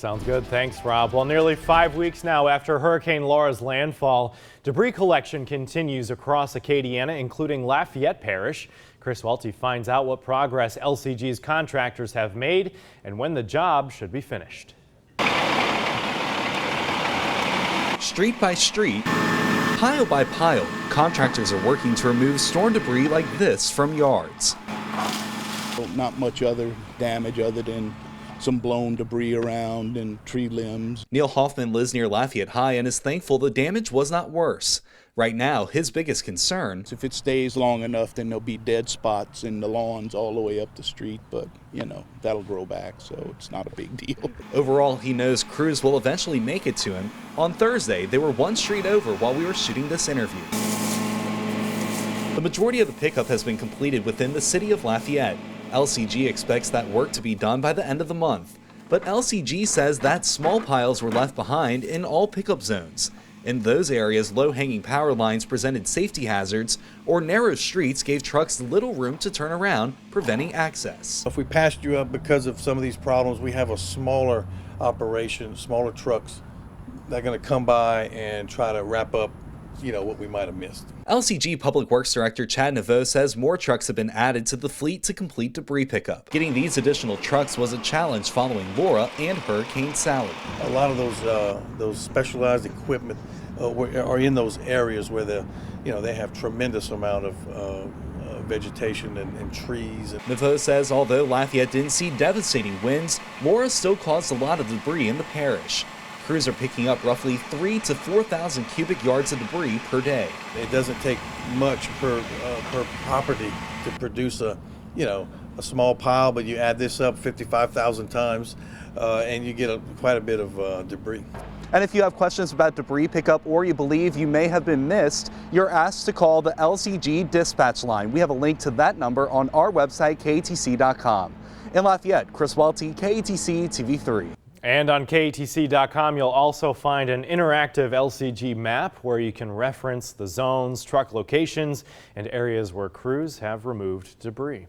Sounds good. Thanks, Rob. Well, nearly 5 weeks now after Hurricane Laura's landfall, debris collection continues across Acadiana, including Lafayette Parish. Chris Welty finds out what progress LCG's contractors have made and when the job should be finished. Street by street, pile by pile, contractors are working to remove storm debris like this from yards. Not much other damage other than some blown debris around and tree limbs. Neil Hoffman lives near Lafayette High and is thankful the damage was not worse. Right now, his biggest concern: if it stays long enough, then there'll be dead spots in the lawns all the way up the street, but that'll grow back, so it's not a big deal. Overall, he knows crews will eventually make it to him. On Thursday, they were one street over while we were shooting this interview. The majority of the pickup has been completed within the city of Lafayette. LCG expects that work to be done by the end of the month, but LCG says that small piles were left behind in all pickup zones. In those areas, low-hanging power lines presented safety hazards, or narrow streets gave trucks little room to turn around, preventing access. If we passed you up because of some of these problems, we have a smaller operation, smaller trucks that are going to come by and try to wrap up what we might have missed. LCG Public Works Director Chad Naveau says more trucks have been added to the fleet to complete debris pickup. Getting these additional trucks was a challenge following Laura and Hurricane Sally. A lot of those specialized equipment are in those areas where they have tremendous amount of vegetation and trees. Naveau says although Lafayette didn't see devastating winds, Laura still caused a lot of debris in the parish. Crews are picking up roughly 3,000 to 4,000 cubic yards of debris per day. It doesn't take much per property to produce a small pile, but you add this up 55,000 times and you get quite a bit of debris. And if you have questions about debris pickup or you believe you may have been missed, you're asked to call the LCG dispatch line. We have a link to that number on our website, KATC.com. In Lafayette, Chris Welty, KATC TV3. And on KATC.com, you'll also find an interactive LCG map where you can reference the zones, truck locations, and areas where crews have removed debris.